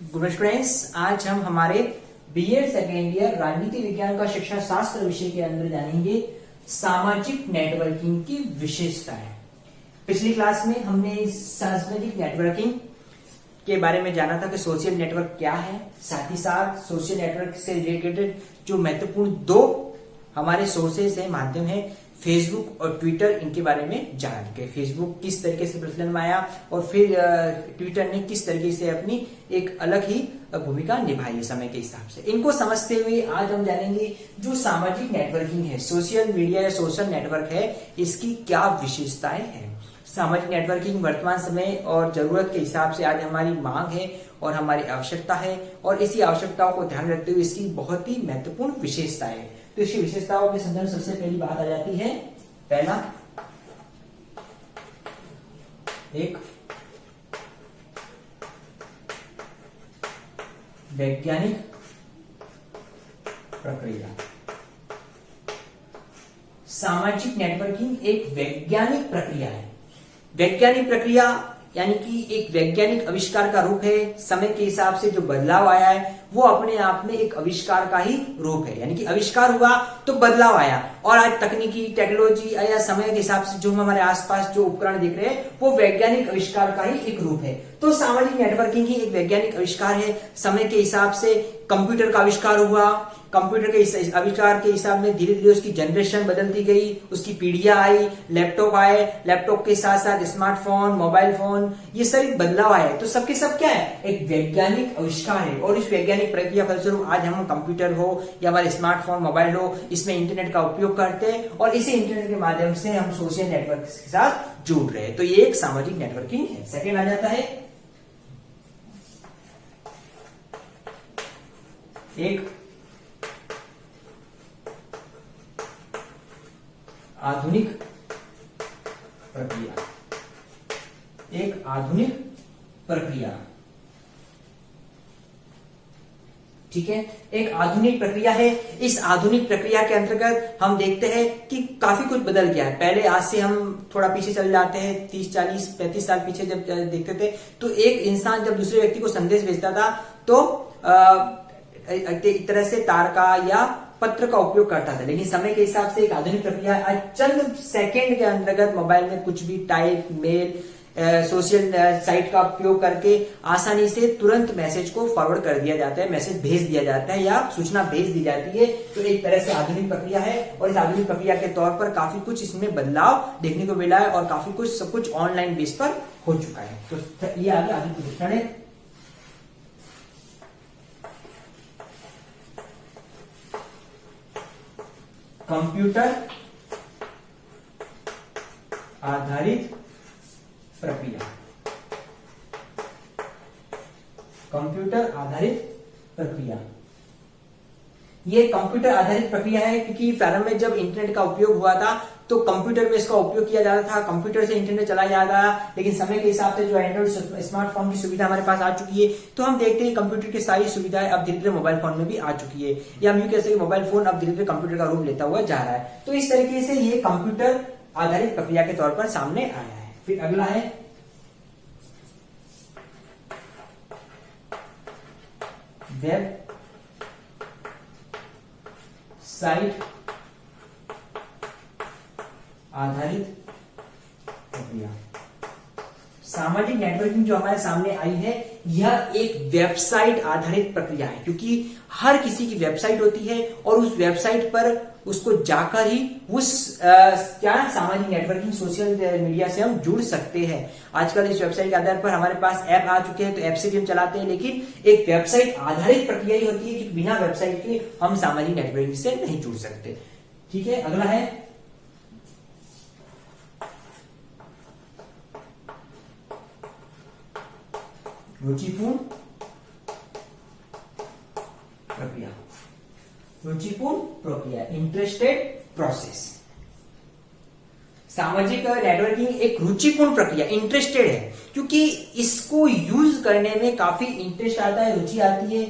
Good students, आज हम हमारे बीएड सेकेंड ईयर राजनीति विज्ञान का शिक्षा शास्त्र विषय के अंदर जानेंगे सामाजिक नेटवर्किंग की विशेषताएं। पिछली क्लास में हमने सामाजिक नेटवर्किंग के बारे में जाना था कि सोशल नेटवर्क क्या है, साथ ही साथ सोशल नेटवर्क से रिलेटेड जो महत्वपूर्ण दो हमारे सोर्सेज है, माध्यम है, फेसबुक और ट्विटर, इनके बारे में जान के फेसबुक किस तरीके से प्रचलन में आया और फिर ट्विटर ने किस तरीके से अपनी एक अलग ही भूमिका निभाई है समय के हिसाब से। इनको समझते हुए आज हम जानेंगे जो सामाजिक नेटवर्किंग है, सोशल मीडिया या सोशल नेटवर्क है, इसकी क्या विशेषताएं हैं। सामाजिक नेटवर्किंग वर्तमान समय और जरूरत के हिसाब से आज हमारी मांग है और हमारी आवश्यकता है, और इसी आवश्यकताओं को ध्यान रखते हुए इसकी बहुत ही महत्वपूर्ण विशेषताएं है। तो इसकी विशेषताओं के संदर्भ सबसे पहली बात आ जाती है, पहला, एक वैज्ञानिक प्रक्रिया। सामाजिक नेटवर्किंग एक वैज्ञानिक प्रक्रिया है। वैज्ञानिक प्रक्रिया यानी कि एक वैज्ञानिक आविष्कार का रूप है। समय के हिसाब से जो बदलाव आया है वो अपने आप में एक आविष्कार का ही रूप है, यानी कि आविष्कार हुआ तो बदलाव आया, और आज तकनीकी टेक्नोलॉजी या समय के हिसाब से जो हम हमारे आसपास जो उपकरण देख रहे हैं वो वैज्ञानिक आविष्कार का ही एक रूप है। तो सामाजिक नेटवर्किंग ही एक वैज्ञानिक आविष्कार है। समय के हिसाब से कंप्यूटर का आविष्कार हुआ, कंप्यूटर के आविष्कार के हिसाब में धीरे धीरे उसकी जनरेशन बदलती गई, उसकी पीढ़ियां आई, लैपटॉप आए, लैपटॉप के साथ साथ स्मार्टफोन, मोबाइल फोन, ये सभी बदलाव आए। तो सबके सब क्या है, एक वैज्ञानिक आविष्कार है। और इस वैज्ञानिक प्रक्रिया फलस्वरूप आज हम कंप्यूटर हो या हमारे स्मार्टफोन, मोबाइल हो, इसमें इंटरनेट का उपयोग करते हैं और इसी इंटरनेट के माध्यम से हम सोशल नेटवर्क के साथ जुड़ रहे हैं। तो ये एक सामाजिक नेटवर्किंग है। सेकेंड आ जाता है एक आधुनिक प्रक्रिया। एक आधुनिक प्रक्रिया, ठीक है, एक आधुनिक प्रक्रिया है। इस आधुनिक प्रक्रिया के अंतर्गत हम देखते हैं कि काफी कुछ बदल गया है। पहले आज से हम थोड़ा पीछे चल जाते हैं, 30, 40, 35 साल पीछे जब देखते थे तो एक इंसान जब दूसरे व्यक्ति को संदेश भेजता था तो एक तरह से तारका या पत्र का उपयोग करता था, लेकिन समय के हिसाब से एक आधुनिक प्रक्रिया आज चंद सेकंड के अंतर्गत मोबाइल में कुछ भी टाइप, मेल, सोशल साइट का उपयोग करके आसानी से तुरंत मैसेज को फॉरवर्ड कर दिया जाता है, मैसेज भेज दिया जाता है या सूचना भेज दी जाती है। तो एक तरह से आधुनिक प्रक्रिया है, और इस आधुनिक प्रक्रिया के तौर पर काफी कुछ इसमें बदलाव देखने को मिला है और काफी कुछ सब कुछ ऑनलाइन बेस पर हो चुका है। तो ये आगे आधुनिक प्रशिक्षण है। कंप्यूटर आधारित प्रक्रिया। कंप्यूटर आधारित प्रक्रिया, ये कंप्यूटर आधारित प्रक्रिया है क्योंकि प्रारंभ में जब इंटरनेट का उपयोग हुआ था तो कंप्यूटर में इसका उपयोग किया जाता था, कंप्यूटर से इंटरनेट चलाया जाता था। लेकिन समय के हिसाब से जो एंड्रॉइड स्मार्टफोन की सुविधा हमारे पास आ चुकी है, तो हम देखते हैं कंप्यूटर की सारी सुविधाएं अब धीरे धीरे मोबाइल फोन में भी आ चुकी है, या हम यूं कह सकते हैं मोबाइल फोन अब धीरे धीरे कंप्यूटर का रूप लेता हुआ जा रहा है। तो इस तरीके से ये कंप्यूटर आधारित प्रक्रिया के तौर पर सामने आया है। फिर अगला है वेब साइट आधारित प्रक्रिया। सामाजिक नेटवर्किंग जो हमारे सामने आई है यह एक वेबसाइट आधारित प्रक्रिया है, क्योंकि हर किसी की वेबसाइट होती है और उस वेबसाइट पर उसको जाकर ही उस क्या सामाजिक नेटवर्किंग सोशल मीडिया से हम जुड़ सकते हैं। आजकल इस वेबसाइट के आधार पर हमारे पास ऐप आ चुके हैं, तो ऐप से भी हम चलाते हैं, लेकिन एक वेबसाइट आधारित प्रक्रिया ही होती है कि बिना वेबसाइट के हम सामाजिक नेटवर्किंग से नहीं जुड़ सकते। ठीक है, अगला है रुचिपूर्ण प्रक्रिया। रुचिपूर्ण प्रक्रिया, इंटरेस्टेड प्रोसेस। सामाजिक नेटवर्किंग एक रुचिपूर्ण प्रक्रिया, इंटरेस्टेड है, क्योंकि इसको यूज करने में काफी इंटरेस्ट आता है, रुचि आती है।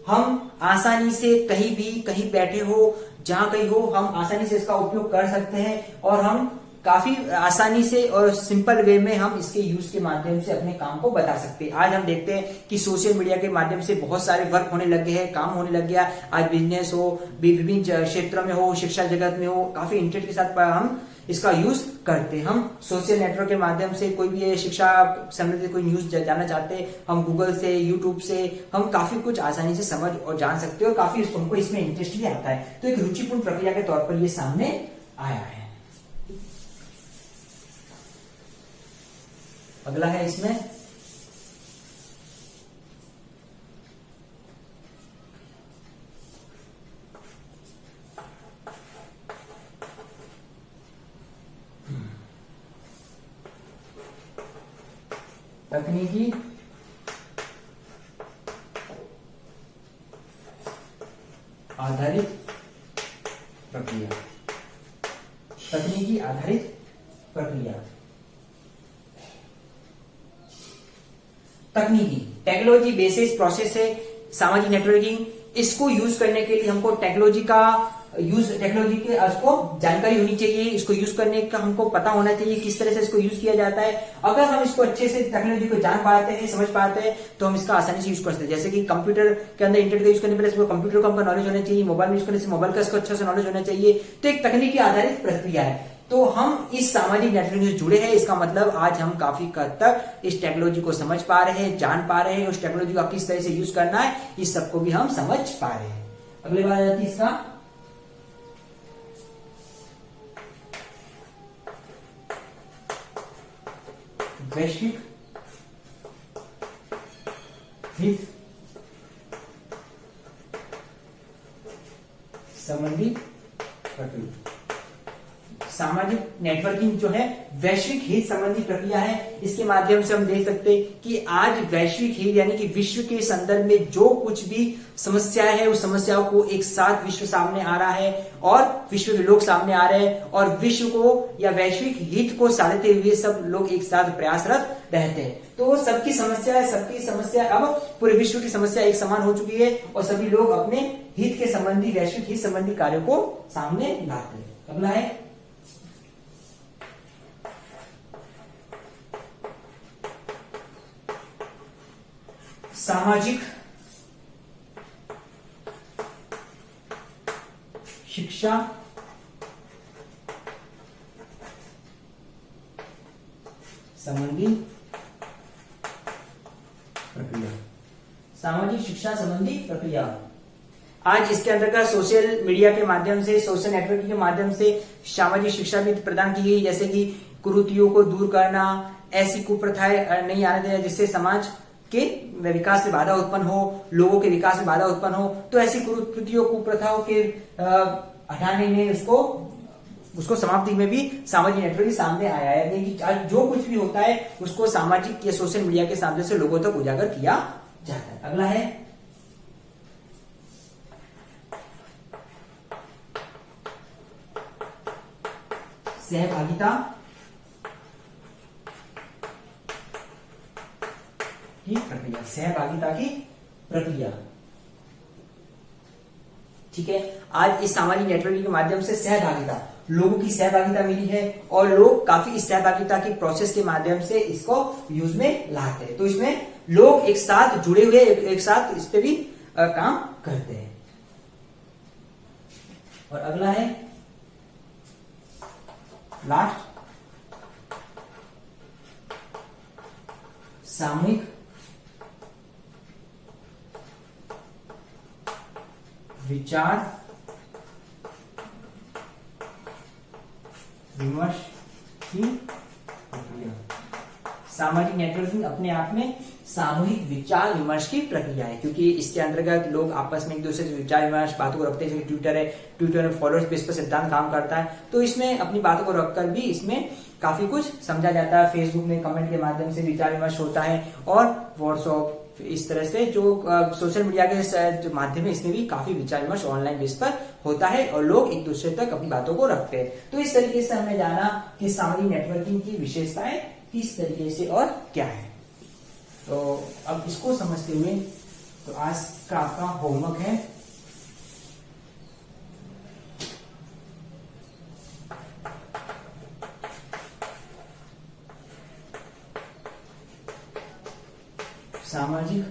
हम आसानी से कहीं भी, कहीं बैठे हो, जहां कहीं हो, हम आसानी से इसका उपयोग कर सकते हैं और हम काफी आसानी से और सिंपल वे में हम इसके यूज के माध्यम से अपने काम को बता सकते हैं। आज हम देखते हैं कि सोशल मीडिया के माध्यम से बहुत सारे वर्क होने लगे हैं, काम होने लग गया। आज बिजनेस हो, विभिन्न क्षेत्रों में हो, शिक्षा जगत में हो, काफी इंटरनेट के साथ हम इसका यूज करते हैं। हम सोशल नेटवर्क के माध्यम से कोई भी शिक्षा संबंधित कोई न्यूज जानना चाहते हैं, हम गूगल से, यूट्यूब से हम काफी कुछ आसानी से समझ और जान सकते हैं और काफी हमको इसमें इंटरेस्ट भी आता है। तो एक रुचिपूर्ण प्रक्रिया के तौर पर ये सामने आया है। अगला है इसमें तकनीकी आधारित प्रक्रिया। तकनीकी आधारित प्रक्रिया, तकनीकी टेक्नोलॉजी बेसिस प्रोसेस है सामाजिक नेटवर्किंग। इसको यूज करने के लिए हमको टेक्नोलॉजी के उसको जानकारी होनी चाहिए, इसको यूज करने का हमको पता होना चाहिए किस तरह से इसको यूज किया जाता है। अगर हम इसको अच्छे से टेक्नोलॉजी को जान पाते हैं, समझ पाते हैं, तो हम इसका आसानी से यूज कर सकते हैं। जैसे कि कंप्यूटर के अंदर इंटरनेट का यूज करने पहले कंप्यूटर का हमको नॉलेज होना चाहिए, मोबाइल में यूज करने से मोबाइल का इसको अच्छा से नॉलेज होना चाहिए। तो एक तकनीकी आधारित प्रक्रिया है। तो हम इस सामाजिक नेटवर्किंग से जुड़े हैं, इसका मतलब आज हम काफी हद तक इस टेक्नोलॉजी को समझ पा रहे हैं, जान पा रहे हैं, उस टेक्नोलॉजी का किस तरह से यूज करना है, इस सबको भी हम समझ पा रहे हैं। अगली बात आ जाती है इसका वैश्विक हित संबंधी प्रक्रिया। सामाजिक नेटवर्किंग जो है वैश्विक हित संबंधी प्रक्रिया है। इसके माध्यम से हम देख सकते हैं कि आज वैश्विक हित यानी कि विश्व के संदर्भ में जो कुछ भी समस्याएं है, उस समस्याओं को एक साथ विश्व सामने आ रहा है और विश्व के लोग सामने आ रहे हैं और विश्व को या वैश्विक हित को साधते हुए सब लोग एक साथ प्रयासरत रहते हैं। तो सबकी समस्या अब पूरे विश्व की समस्या एक समान हो चुकी है और सभी लोग अपने हित के संबंधी, वैश्विक हित संबंधी कार्यों को सामने लाते हैं। अगला है सामाजिक शिक्षा संबंधी प्रक्रिया। सामाजिक शिक्षा संबंधी प्रक्रिया आज इसके अंतर्गत सोशल मीडिया के माध्यम से, सोशल नेटवर्किंग के माध्यम से सामाजिक शिक्षा भी प्रदान की गई, जैसे कि कुरीतियों को दूर करना, ऐसी कुप्रथाएं नहीं आने देना जिससे समाज के विकास में बाधा उत्पन्न हो, लोगों के विकास में बाधा उत्पन्न हो। तो ऐसी कुरीतियों, कुप्रथाओं के हटाने में उसको समाप्ति में भी सामाजिक नेटवर्किंग सामने आया है। यानी कि आज जो कुछ भी होता है उसको सामाजिक या सोशल मीडिया के माध्यम से लोगों तक उजागर किया जाता है। अगला है सहभागिता की प्रक्रिया। सहभागिता की प्रक्रिया, ठीक है। आज इस सामाजिक नेटवर्किंग के माध्यम से सहभागिता, लोगों की सहभागिता मिली है और लोग काफी इस सहभागिता की प्रोसेस के माध्यम से इसको यूज में लाते हैं। तो इसमें लोग एक साथ जुड़े हुए एक साथ इस पे भी काम करते हैं। और अगला है लास्ट सामूहिक विचार विमर्श की प्रक्रिया। सामाजिक नेटवर्किंग अपने आप में सामूहिक विचार विमर्श की प्रक्रिया है, क्योंकि इसके अंतर्गत लोग आपस में एक दूसरे से विचार विमर्श बातों को रखते हैं। जैसे ट्विटर है, ट्विटर में फॉलोअर्स बेस पर सिद्धांत काम करता है, तो इसमें अपनी बातों को रखकर भी इसमें काफी कुछ समझा जाता है। फेसबुक में कमेंट के माध्यम से विचार विमर्श होता है और व्हाट्सएप, इस तरह से जो सोशल मीडिया के जो माध्यम है इसमें भी काफी विचार विमर्श ऑनलाइन बेस पर होता है और लोग एक दूसरे तक अपनी बातों को रखते हैं। तो इस तरीके से हमने जाना कि सामाजिक नेटवर्किंग की विशेषताएं किस तरीके से और क्या है। तो अब इसको समझते हुए तो आज का आपका होमवर्क है सामाजिक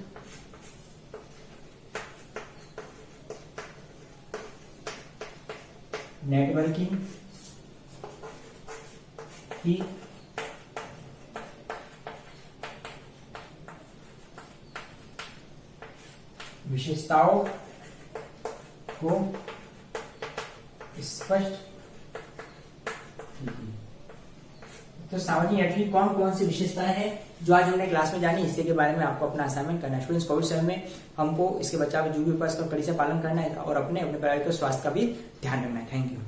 नेटवर्किंग की विशेषताओं को स्पष्ट कीजिए। तो सामाजिक नेटवर्क की कौन कौन सी विशेषताएं हैं जो आज हमने क्लास में जानी, इसके बारे में आपको अपना असाइनमेंट करना है। स्टूडेंट्स, कोविड समय में हमको इसके बचाव के जो भी उपाय का कड़ी से पालन करना है और अपने परिवार के स्वास्थ्य का भी ध्यान रखना है। Thank you.